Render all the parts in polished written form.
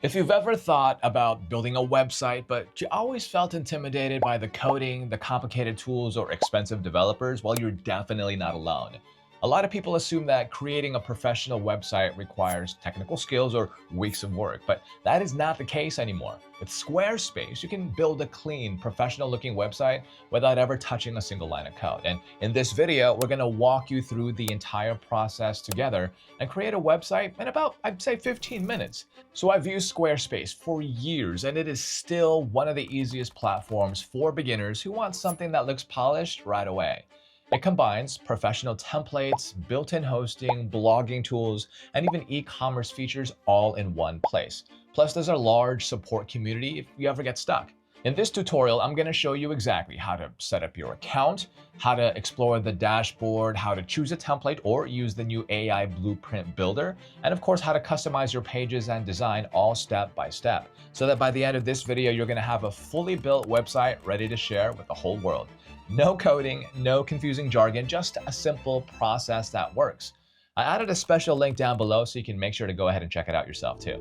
If you've ever thought about building a website, but you always felt intimidated by the coding, the complicated tools, or expensive developers, well, you're definitely not alone. A lot of people assume that creating a professional website requires technical skills or weeks of work, but that is not the case anymore. With Squarespace, you can build a clean, professional looking website without ever touching a single line of code. And in this video, we're going to walk you through the entire process together and create a website in about, I'd say, 15 minutes. So I've used Squarespace for years, and it is still one of the easiest platforms for beginners who want something that looks polished right away. It combines professional templates, built-in hosting, blogging tools, and even e-commerce features all in one place. Plus, there's a large support community if you ever get stuck. In this tutorial, I'm going to show you exactly how to set up your account, how to explore the dashboard, how to choose a template or use the new AI blueprint builder, and of course, how to customize your pages and design all step by step, so that by the end of this video, you're going to have a fully built website ready to share with the whole world. No coding, no confusing jargon, just a simple process that works. I added a special link down below so you can make sure to go ahead and check it out yourself too.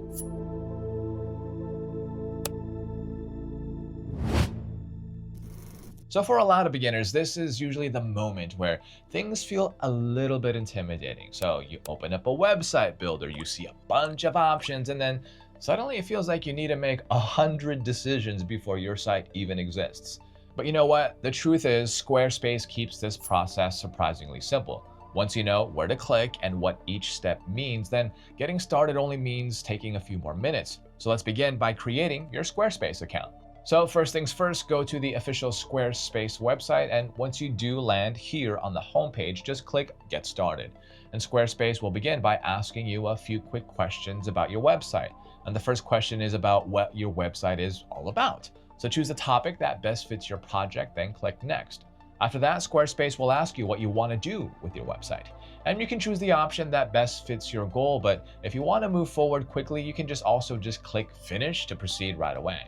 So for a lot of beginners, this is usually the moment where things feel a little bit intimidating. So you open up a website builder, you see a bunch of options, and then suddenly it feels like you need to make 100 decisions before your site even exists. But you know what? The truth is, Squarespace keeps this process surprisingly simple. Once you know where to click and what each step means, then getting started only means taking a few more minutes. So let's begin by creating your Squarespace account. So first things first, go to the official Squarespace website, and once you do land here on the homepage, just click Get Started. And Squarespace will begin by asking you a few quick questions about your website. And the first question is about what your website is all about. So choose a topic that best fits your project, then click Next. After that, Squarespace will ask you what you want to do with your website. And you can choose the option that best fits your goal, but if you want to move forward quickly, you can also click Finish to proceed right away.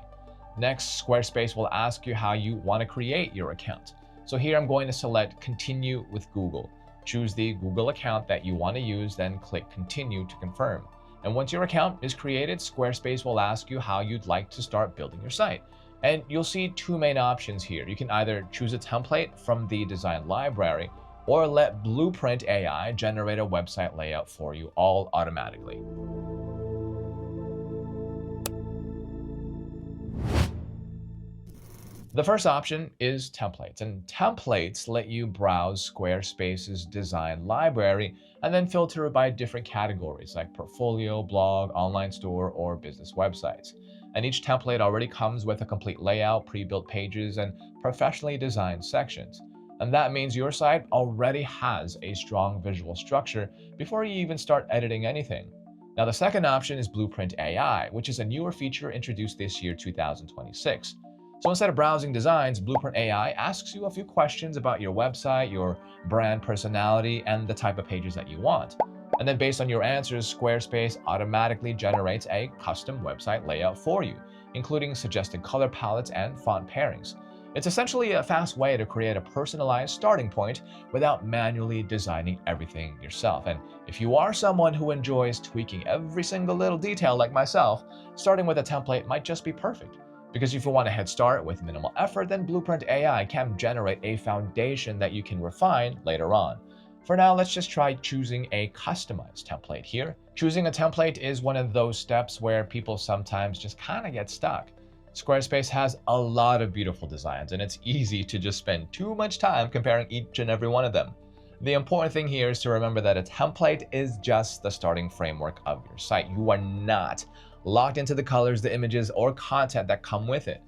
Next, Squarespace will ask you how you want to create your account. So here I'm going to select Continue with Google. Choose the Google account that you want to use, then click Continue to confirm. And once your account is created, Squarespace will ask you how you'd like to start building your site. And you'll see two main options here. You can either choose a template from the design library or let Blueprint AI generate a website layout for you all automatically. The first option is templates, and templates let you browse Squarespace's design library and then filter by different categories like portfolio, blog, online store, or business websites. And each template already comes with a complete layout, pre-built pages, and professionally designed sections. And that means your site already has a strong visual structure before you even start editing anything. Now, the second option is Blueprint AI, which is a newer feature introduced this year, 2026. So instead of browsing designs, Blueprint AI asks you a few questions about your website, your brand personality, and the type of pages that you want. And then based on your answers, Squarespace automatically generates a custom website layout for you, including suggested color palettes and font pairings. It's essentially a fast way to create a personalized starting point without manually designing everything yourself. And if you are someone who enjoys tweaking every single little detail like myself, starting with a template might just be perfect. Because if you want a head start with minimal effort, then Blueprint AI can generate a foundation that you can refine later on. For now, let's just try choosing a customized template here. Choosing a template is one of those steps where people sometimes just kind of get stuck. Squarespace has a lot of beautiful designs, and it's easy to just spend too much time comparing each and every one of them. The important thing here is to remember that a template is just the starting framework of your site. You are not locked into the colors, the images, or content that come with it.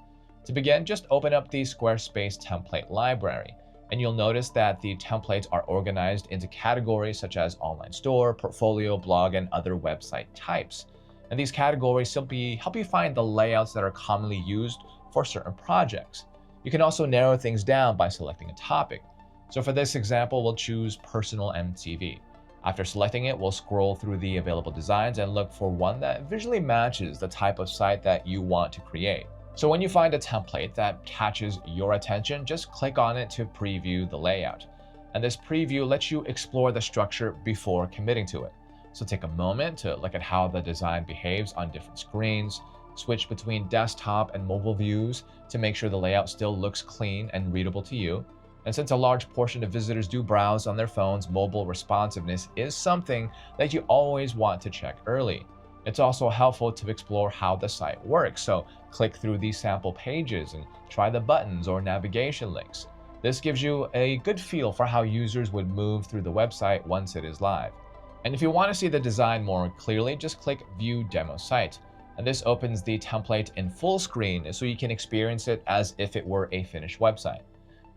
To begin, just open up the Squarespace template library, and you'll notice that the templates are organized into categories such as online store, portfolio, blog, and other website types. And these categories simply help you find the layouts that are commonly used for certain projects. You can also narrow things down by selecting a topic. So for this example, we'll choose personal MTV. After selecting it, we'll scroll through the available designs and look for one that visually matches the type of site that you want to create. So when you find a template that catches your attention, just click on it to preview the layout. And this preview lets you explore the structure before committing to it. So take a moment to look at how the design behaves on different screens, switch between desktop and mobile views to make sure the layout still looks clean and readable to you. And since a large portion of visitors do browse on their phones, mobile responsiveness is something that you always want to check early. It's also helpful to explore how the site works, so click through these sample pages and try the buttons or navigation links. This gives you a good feel for how users would move through the website once it is live. And if you want to see the design more clearly, just click View Demo Site. And this opens the template in full screen so you can experience it as if it were a finished website.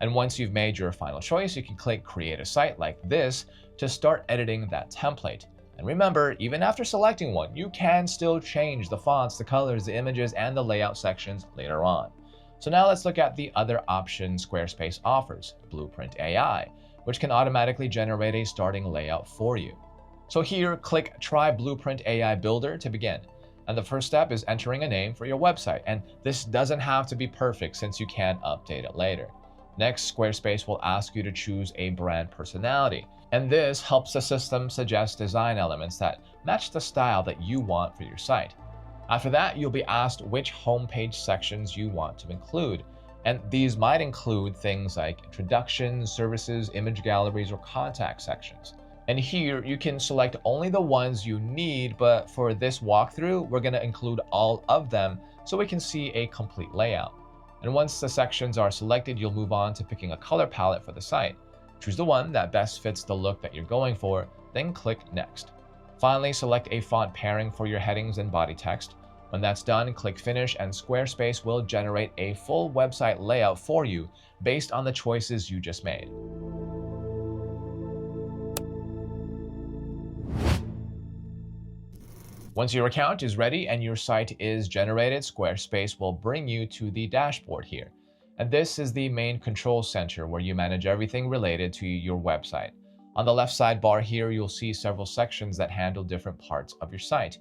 And once you've made your final choice, you can click Create a Site like this to start editing that template. And remember, even after selecting one, you can still change the fonts, the colors, the images, and the layout sections later on. So now let's look at the other option Squarespace offers, Blueprint AI, which can automatically generate a starting layout for you. So here, click Try Blueprint AI Builder to begin. And the first step is entering a name for your website. And this doesn't have to be perfect since you can update it later. Next, Squarespace will ask you to choose a brand personality. And this helps the system suggest design elements that match the style that you want for your site. After that, you'll be asked which homepage sections you want to include. And these might include things like introductions, services, image galleries, or contact sections. And here you can select only the ones you need, but for this walkthrough, we're going to include all of them so we can see a complete layout. And once the sections are selected, you'll move on to picking a color palette for the site. Choose the one that best fits the look that you're going for, then click Next. Finally, select a font pairing for your headings and body text. When that's done, click Finish and Squarespace will generate a full website layout for you based on the choices you just made. Once your account is ready and your site is generated, Squarespace will bring you to the dashboard here. And this is the main control center where you manage everything related to your website. On the left sidebar here, you'll see several sections that handle different parts of your site.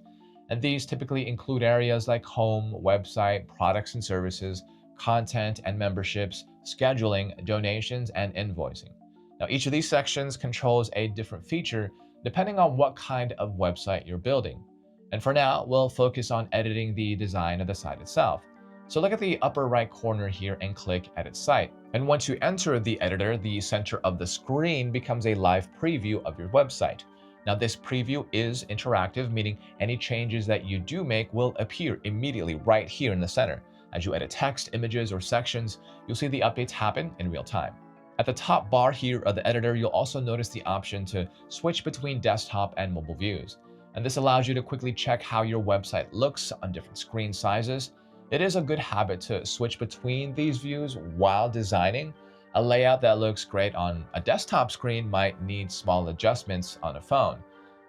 And these typically include areas like home, website, products and services, content and memberships, scheduling, donations, and invoicing. Now, each of these sections controls a different feature depending on what kind of website you're building. And for now, we'll focus on editing the design of the site itself. So look at the upper right corner here and click Edit Site. And once you enter the editor, the center of the screen becomes a live preview of your website. Now, this preview is interactive, meaning any changes that you do make will appear immediately right here in the center. As you edit text, images, or sections, you'll see the updates happen in real time. At the top bar here of the editor, you'll also notice the option to switch between desktop and mobile views. And this allows you to quickly check how your website looks on different screen sizes. It is a good habit to switch between these views while designing. A layout that looks great on a desktop screen might need small adjustments on a phone.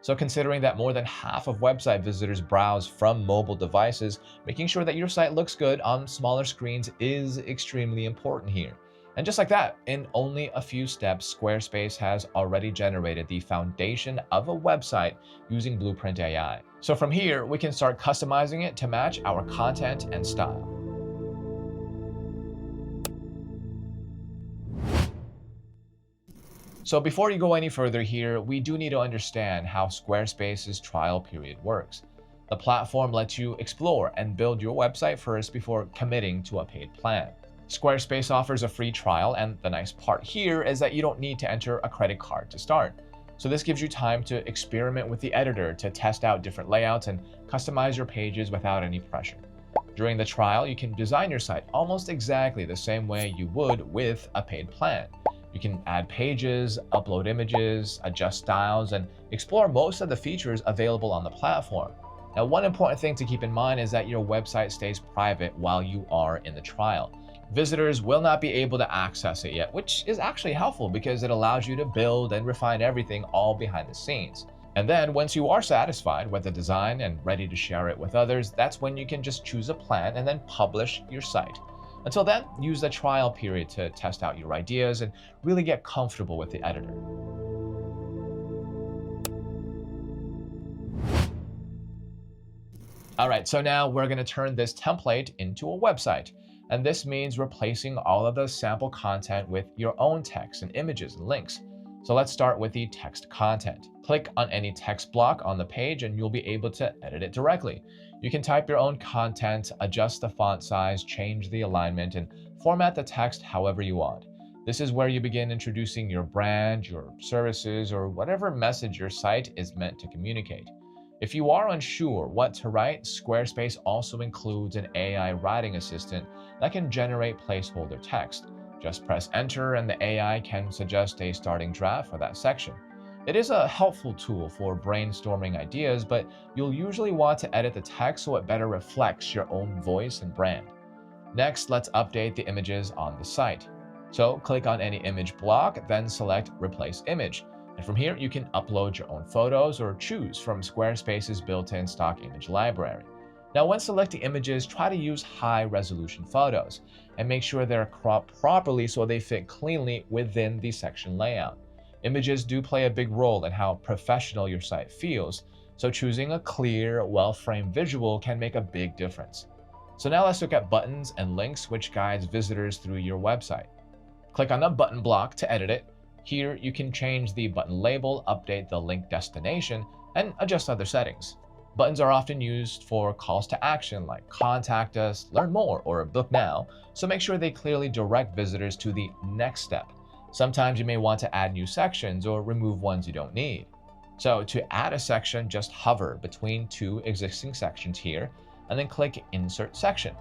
So considering that more than half of website visitors browse from mobile devices, making sure that your site looks good on smaller screens is extremely important here. And just like that, in only a few steps, Squarespace has already generated the foundation of a website using Blueprint AI. So from here, we can start customizing it to match our content and style. So before you go any further here, we do need to understand how Squarespace's trial period works. The platform lets you explore and build your website first before committing to a paid plan. Squarespace offers a free trial, and the nice part here is that you don't need to enter a credit card to start. So this gives you time to experiment with the editor to test out different layouts and customize your pages without any pressure. During the trial, you can design your site almost exactly the same way you would with a paid plan. You can add pages, upload images, adjust styles, and explore most of the features available on the platform. Now, one important thing to keep in mind is that your website stays private while you are in the trial. Visitors will not be able to access it yet, which is actually helpful because it allows you to build and refine everything all behind the scenes. And then once you are satisfied with the design and ready to share it with others, that's when you can just choose a plan and then publish your site. Until then, use the trial period to test out your ideas and really get comfortable with the editor. All right, so now we're going to turn this template into a website. And this means replacing all of the sample content with your own text and images and links. So let's start with the text content. Click on any text block on the page and you'll be able to edit it directly. You can type your own content, adjust the font size, change the alignment, and format the text however you want. This is where you begin introducing your brand, your services, or whatever message your site is meant to communicate. If you are unsure what to write, Squarespace also includes an AI writing assistant that can generate placeholder text. Just press enter and the AI can suggest a starting draft for that section. It is a helpful tool for brainstorming ideas, but you'll usually want to edit the text so it better reflects your own voice and brand. Next, let's update the images on the site. So click on any image block, then select Replace Image. And from here, you can upload your own photos or choose from Squarespace's built-in stock image library. Now, when selecting images, try to use high-resolution photos and make sure they're cropped properly so they fit cleanly within the section layout. Images do play a big role in how professional your site feels, so choosing a clear, well-framed visual can make a big difference. So now let's look at buttons and links, which guides visitors through your website. Click on the button block to edit it. Here, you can change the button label, update the link destination, and adjust other settings. Buttons are often used for calls to action like contact us, learn more, or book now, so make sure they clearly direct visitors to the next step. Sometimes you may want to add new sections or remove ones you don't need. So to add a section, just hover between two existing sections here, and then click Insert Section.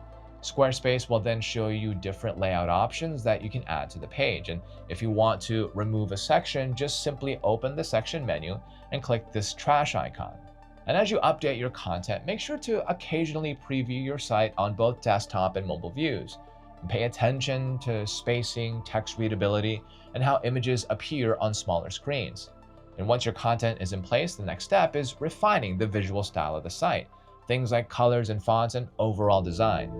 Squarespace will then show you different layout options that you can add to the page. And if you want to remove a section, just simply open the section menu and click this trash icon. And as you update your content, make sure to occasionally preview your site on both desktop and mobile views. And pay attention to spacing, text readability, and how images appear on smaller screens. And once your content is in place, the next step is refining the visual style of the site. Things like colors and fonts and overall design.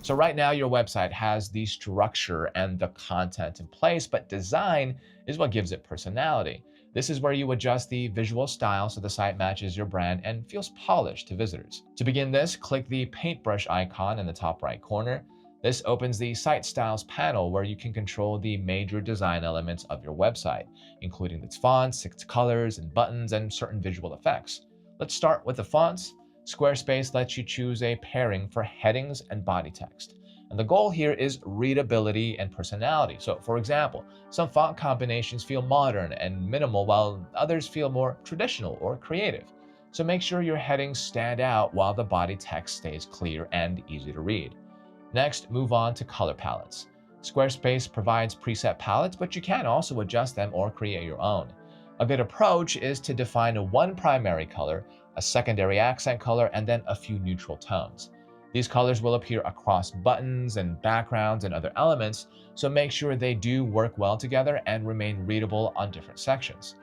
So right now your website has the structure and the content in place, but design is what gives it personality. This is where you adjust the visual style so the site matches your brand and feels polished to visitors. To begin this, click the paintbrush icon in the top right corner. This opens the Site Styles panel where you can control the major design elements of your website, including its fonts, its colors, and buttons, and certain visual effects. Let's start with the fonts. Squarespace lets you choose a pairing for headings and body text. And the goal here is readability and personality. So for example, some font combinations feel modern and minimal while others feel more traditional or creative. So make sure your headings stand out while the body text stays clear and easy to read. Next, move on to color palettes. Squarespace provides preset palettes, but you can also adjust them or create your own. A good approach is to define one primary color, a secondary accent color, and then a few neutral tones. These colors will appear across buttons and backgrounds and other elements, so make sure they do work well together and remain readable on different sections.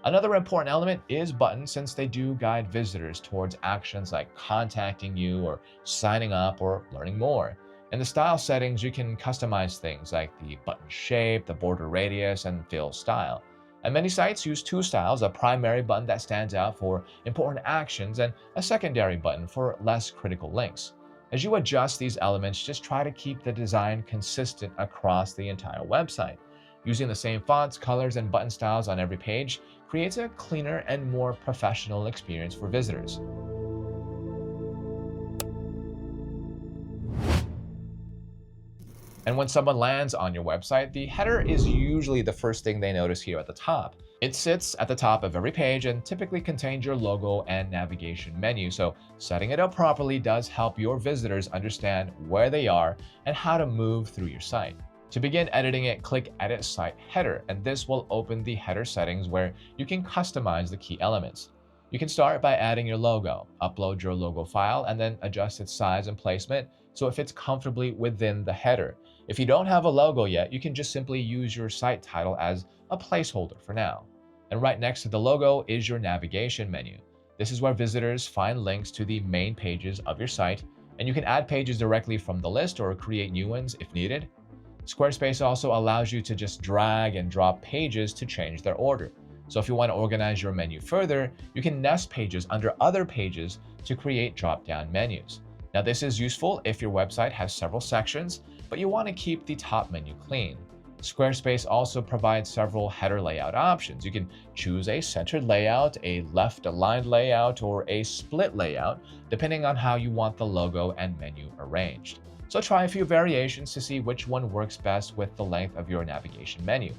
Another important element is buttons, since they do guide visitors towards actions like contacting you or signing up or learning more. In the style settings, you can customize things like the button shape, the border radius, and fill style. And many sites use two styles, a primary button that stands out for important actions and a secondary button for less critical links. As you adjust these elements, just try to keep the design consistent across the entire website. Using the same fonts, colors, and button styles on every page creates a cleaner and more professional experience for visitors. And when someone lands on your website, the header is usually the first thing they notice here at the top. It sits at the top of every page and typically contains your logo and navigation menu, so setting it up properly does help your visitors understand where they are and how to move through your site. To begin editing it, click Edit Site Header, and this will open the header settings where you can customize the key elements. You can start by adding your logo, upload your logo file, and then adjust its size and placement so it fits comfortably within the header. If you don't have a logo yet, you can just simply use your site title as a placeholder for now. And right next to the logo is your navigation menu. This is where visitors find links to the main pages of your site, and you can add pages directly from the list or create new ones if needed. Squarespace also allows you to just drag and drop pages to change their order. So if you want to organize your menu further, you can nest pages under other pages to create drop-down menus. Now, this is useful if your website has several sections, but you want to keep the top menu clean. Squarespace also provides several header layout options. You can choose a centered layout, a left-aligned layout, or a split layout, depending on how you want the logo and menu arranged. So try a few variations to see which one works best with the length of your navigation menu.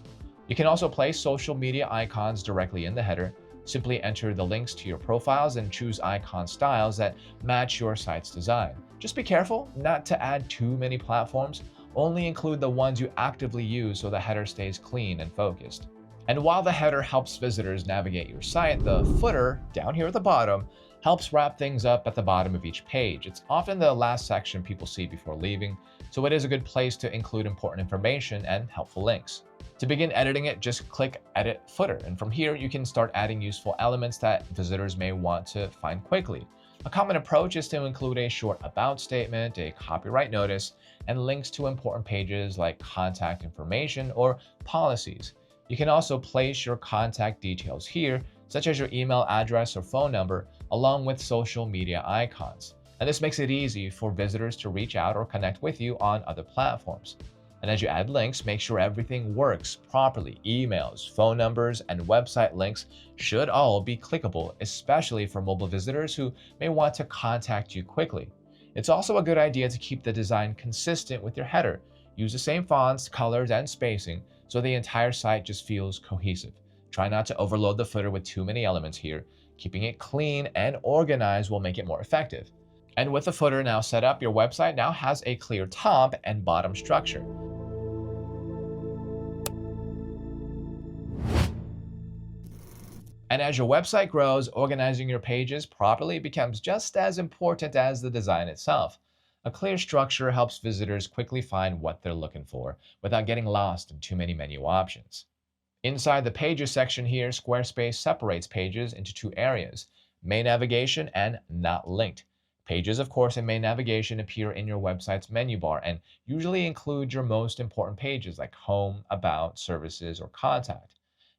You can also place social media icons directly in the header. Simply enter the links to your profiles and choose icon styles that match your site's design. Just be careful not to add too many platforms. Only include the ones you actively use so the header stays clean and focused. And while the header helps visitors navigate your site, the footer, down here at the bottom, helps wrap things up at the bottom of each page. It's often the last section people see before leaving, so it is a good place to include important information and helpful links. To begin editing it, just click Edit Footer, and from here you can start adding useful elements that visitors may want to find quickly. A common approach is to include a short about statement, a copyright notice, and links to important pages like contact information or policies. You can also place your contact details here, such as your email address or phone number, along with social media icons. And this makes it easy for visitors to reach out or connect with you on other platforms. And as you add links, make sure everything works properly. Emails, phone numbers, and website links should all be clickable, especially for mobile visitors who may want to contact you quickly. It's also a good idea to keep the design consistent with your header. Use the same fonts, colors, and spacing so the entire site just feels cohesive. Try not to overload the footer with too many elements here. Keeping it clean and organized will make it more effective. And with the footer now set up, your website now has a clear top and bottom structure. And as your website grows, organizing your pages properly becomes just as important as the design itself. A clear structure helps visitors quickly find what they're looking for without getting lost in too many menu options. Inside the Pages section here, Squarespace separates pages into two areas: main navigation and not linked. Pages, of course, in main navigation appear in your website's menu bar and usually include your most important pages like home, about, services, or contact.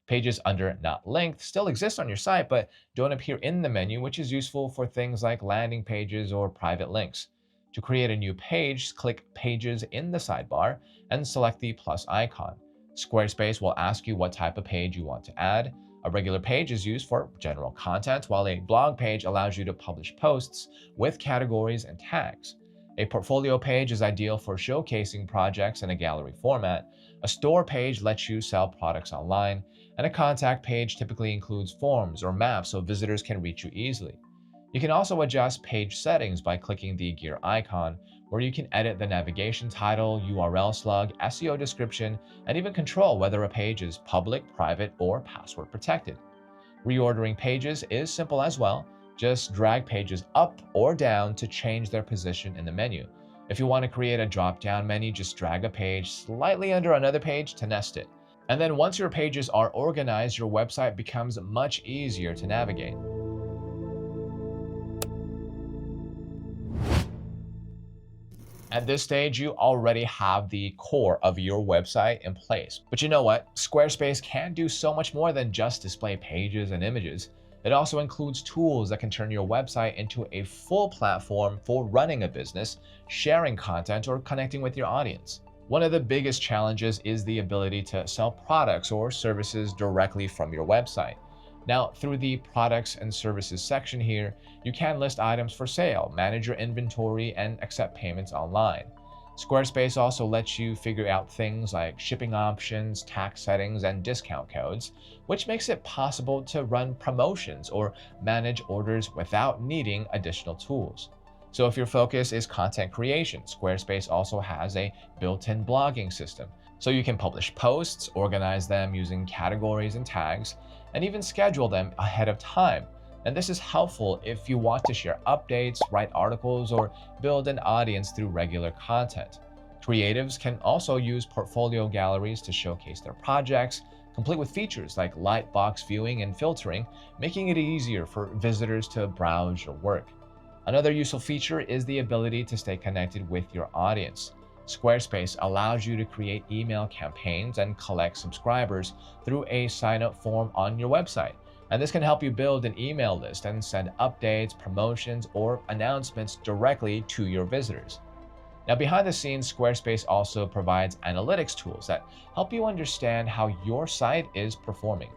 Pages under not linked still exist on your site but don't appear in the menu, which is useful for things like landing pages or private links. To create a new page, click Pages in the sidebar and select the plus icon. Squarespace will ask you what type of page you want to add. A regular page is used for general content, while a blog page allows you to publish posts with categories and tags. A portfolio page is ideal for showcasing projects in a gallery format. A store page lets you sell products online, and a contact page typically includes forms or maps so visitors can reach you easily. You can also adjust page settings by clicking the gear icon, where you can edit the navigation title, URL slug, SEO description, and even control whether a page is public, private, or password protected. Reordering pages is simple as well. Just drag pages up or down to change their position in the menu. If you want to create a drop-down menu, just drag a page slightly under another page to nest it. And then once your pages are organized, your website becomes much easier to navigate. At this stage, you already have the core of your website in place. But you know what? Squarespace can do so much more than just display pages and images. It also includes tools that can turn your website into a full platform for running a business, sharing content, or connecting with your audience. One of the biggest challenges is the ability to sell products or services directly from your website. Now, through the Products and Services section here, you can list items for sale, manage your inventory, and accept payments online. Squarespace also lets you figure out things like shipping options, tax settings, and discount codes, which makes it possible to run promotions or manage orders without needing additional tools. So if your focus is content creation, Squarespace also has a built-in blogging system. So you can publish posts, organize them using categories and tags, and even schedule them ahead of time. And this is helpful if you want to share updates, write articles, or build an audience through regular content. Creatives can also use portfolio galleries to showcase their projects, complete with features like lightbox viewing and filtering, making it easier for visitors to browse your work. Another useful feature is the ability to stay connected with your audience. Squarespace allows you to create email campaigns and collect subscribers through a sign-up form on your website. And this can help you build an email list and send updates, promotions, or announcements directly to your visitors. Now, behind the scenes, Squarespace also provides analytics tools that help you understand how your site is performing.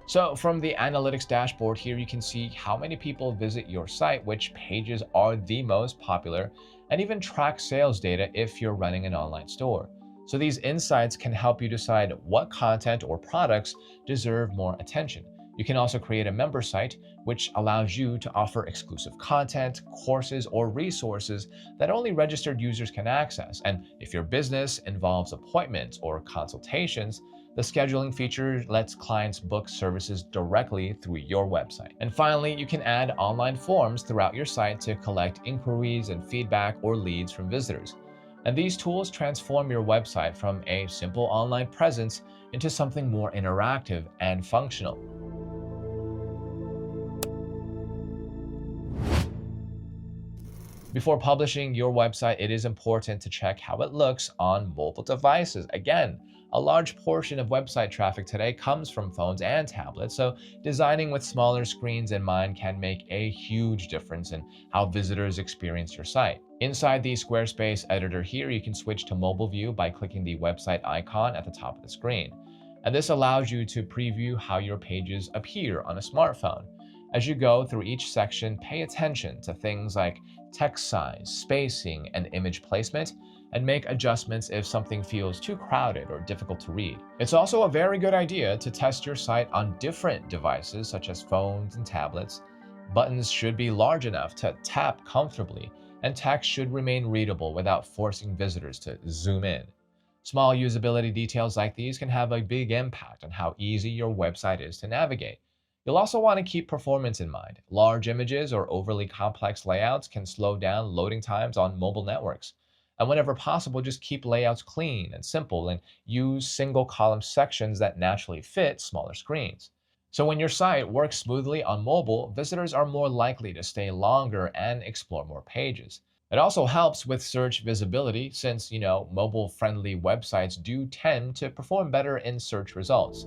So, from the analytics dashboard here, you can see how many people visit your site, which pages are the most popular, and even track sales data if you're running an online store. So, these insights can help you decide what content or products deserve more attention. You can also create a member site, which allows you to offer exclusive content, courses, or resources that only registered users can access. And if your business involves appointments or consultations, the scheduling feature lets clients book services directly through your website. And finally, you can add online forms throughout your site to collect inquiries and feedback or leads from visitors. And these tools transform your website from a simple online presence into something more interactive and functional. Before publishing your website, it is important to check how it looks on mobile devices. Again, a large portion of website traffic today comes from phones and tablets, so designing with smaller screens in mind can make a huge difference in how visitors experience your site. Inside the Squarespace editor here, you can switch to mobile view by clicking the website icon at the top of the screen. And this allows you to preview how your pages appear on a smartphone. As you go through each section, pay attention to things like text size, spacing, and image placement, and make adjustments if something feels too crowded or difficult to read. It's also a very good idea to test your site on different devices such as phones and tablets. Buttons should be large enough to tap comfortably, and text should remain readable without forcing visitors to zoom in. Small usability details like these can have a big impact on how easy your website is to navigate. You'll also want to keep performance in mind. Large images or overly complex layouts can slow down loading times on mobile networks. And whenever possible, just keep layouts clean and simple and use single column sections that naturally fit smaller screens. So when your site works smoothly on mobile, visitors are more likely to stay longer and explore more pages. It also helps with search visibility since, mobile friendly websites do tend to perform better in search results.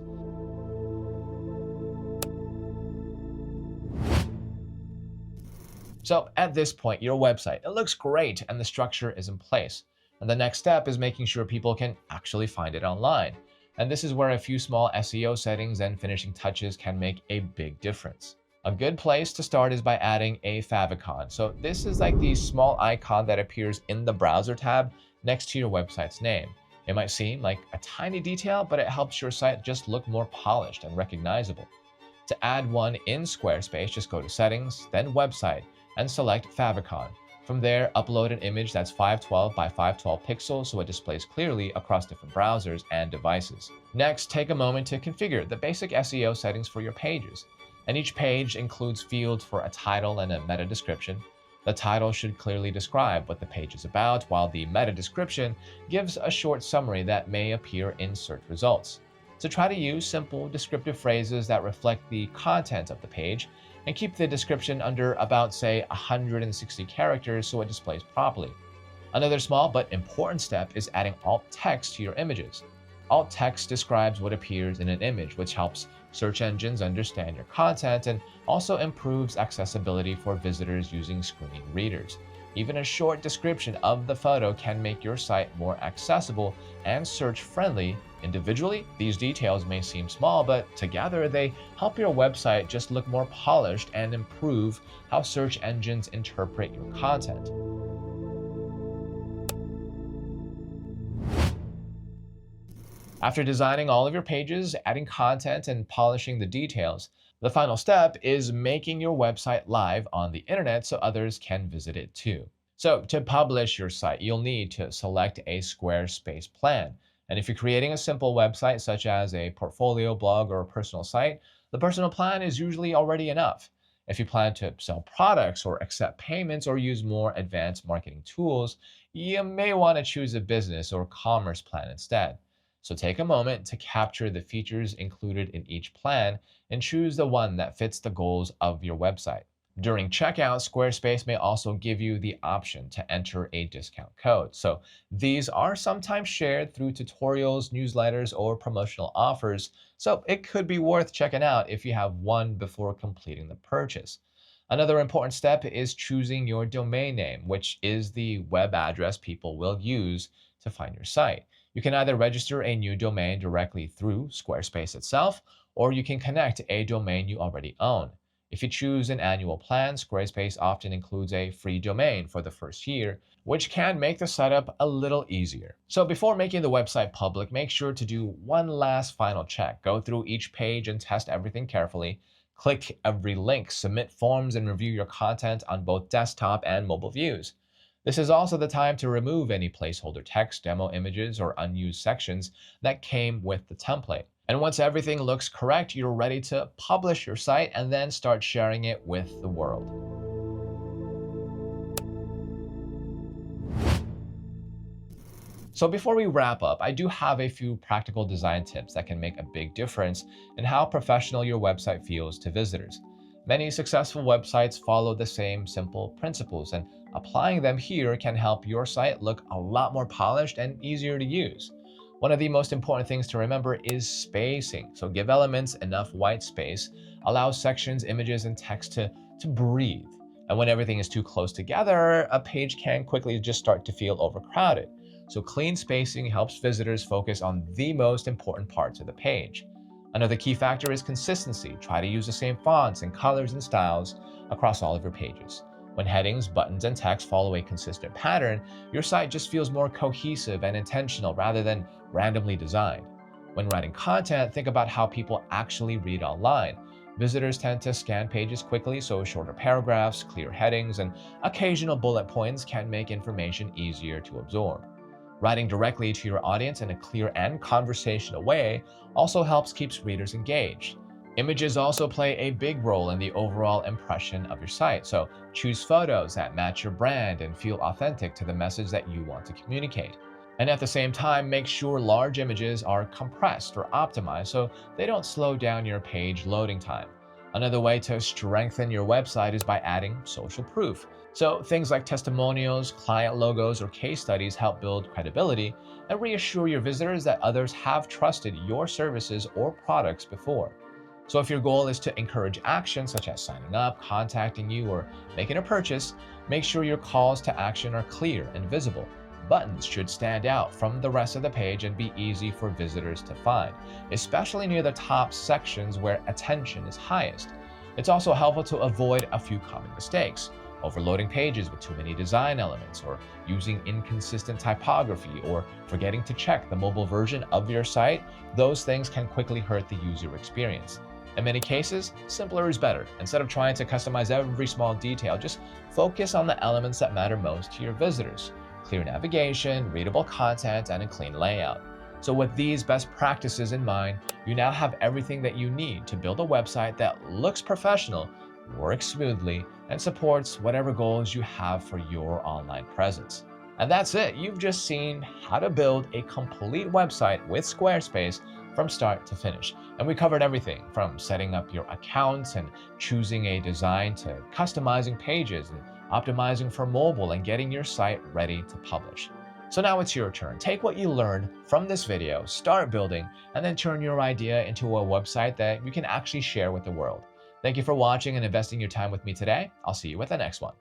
So at this point, your website, it looks great and the structure is in place. And the next step is making sure people can actually find it online. And this is where a few small SEO settings and finishing touches can make a big difference. A good place to start is by adding a favicon. So this is like the small icon that appears in the browser tab next to your website's name. It might seem like a tiny detail, but it helps your site just look more polished and recognizable. To add one in Squarespace, just go to Settings, then Website, and select Favicon. From there, upload an image that's 512 by 512 pixels so it displays clearly across different browsers and devices. Next, take a moment to configure the basic SEO settings for your pages. And each page includes fields for a title and a meta description. The title should clearly describe what the page is about, while the meta description gives a short summary that may appear in search results. So try to use simple descriptive phrases that reflect the content of the page and keep the description under about, say, 160 characters so it displays properly. Another small but important step is adding alt text to your images. Alt text describes what appears in an image, which helps search engines understand your content and also improves accessibility for visitors using screen readers. Even a short description of the photo can make your site more accessible and search-friendly. Individually, these details may seem small, but together they help your website just look more polished and improve how search engines interpret your content. After designing all of your pages, adding content, and polishing the details, the final step is making your website live on the internet so others can visit it too. So to publish your site, you'll need to select a Squarespace plan. And if you're creating a simple website such as a portfolio, blog, or a personal site, the personal plan is usually already enough. If you plan to sell products or accept payments or use more advanced marketing tools, you may want to choose a business or commerce plan instead. So take a moment to capture the features included in each plan and choose the one that fits the goals of your website. During checkout, Squarespace may also give you the option to enter a discount code. So these are sometimes shared through tutorials, newsletters, or promotional offers. So it could be worth checking out if you have one before completing the purchase. Another important step is choosing your domain name, which is the web address people will use to find your site. You can either register a new domain directly through Squarespace itself, or you can connect a domain you already own. If you choose an annual plan, Squarespace often includes a free domain for the first year, which can make the setup a little easier. So before making the website public, make sure to do one last final check. Go through each page and test everything carefully. Click every link, submit forms, and review your content on both desktop and mobile views. This is also the time to remove any placeholder text, demo images, or unused sections that came with the template. And once everything looks correct, you're ready to publish your site and then start sharing it with the world. So before we wrap up, I do have a few practical design tips that can make a big difference in how professional your website feels to visitors. Many successful websites follow the same simple principles, and applying them here can help your site look a lot more polished and easier to use. One of the most important things to remember is spacing. So give elements enough white space, allow sections, images, and text to breathe. And when everything is too close together, a page can quickly just start to feel overcrowded. So clean spacing helps visitors focus on the most important parts of the page. Another key factor is consistency. Try to use the same fonts and colors and styles across all of your pages. When headings, buttons, and text follow a consistent pattern, your site just feels more cohesive and intentional rather than randomly designed. When writing content, think about how people actually read online. Visitors tend to scan pages quickly, so shorter paragraphs, clear headings, and occasional bullet points can make information easier to absorb. Writing directly to your audience in a clear and conversational way also helps keep readers engaged. Images also play a big role in the overall impression of your site, so choose photos that match your brand and feel authentic to the message that you want to communicate. And at the same time, make sure large images are compressed or optimized so they don't slow down your page loading time. Another way to strengthen your website is by adding social proof. So things like testimonials, client logos, or case studies help build credibility and reassure your visitors that others have trusted your services or products before. So if your goal is to encourage action, such as signing up, contacting you, or making a purchase, make sure your calls to action are clear and visible. Buttons should stand out from the rest of the page and be easy for visitors to find, especially near the top sections where attention is highest. It's also helpful to avoid a few common mistakes: overloading pages with too many design elements, or using inconsistent typography, or forgetting to check the mobile version of your site. Those things can quickly hurt the user experience. In many cases, simpler is better. Instead of trying to customize every small detail, just focus on the elements that matter most to your visitors: clear navigation, readable content, and a clean layout. So with these best practices in mind, you now have everything that you need to build a website that looks professional, works smoothly, and supports whatever goals you have for your online presence. And that's it. You've just seen how to build a complete website with Squarespace from start to finish. And we covered everything from setting up your accounts and choosing a design to customizing pages and optimizing for mobile and getting your site ready to publish. So now it's your turn. Take what you learned from this video, start building, and then turn your idea into a website that you can actually share with the world. Thank you for watching and investing your time with me today. I'll see you with the next one.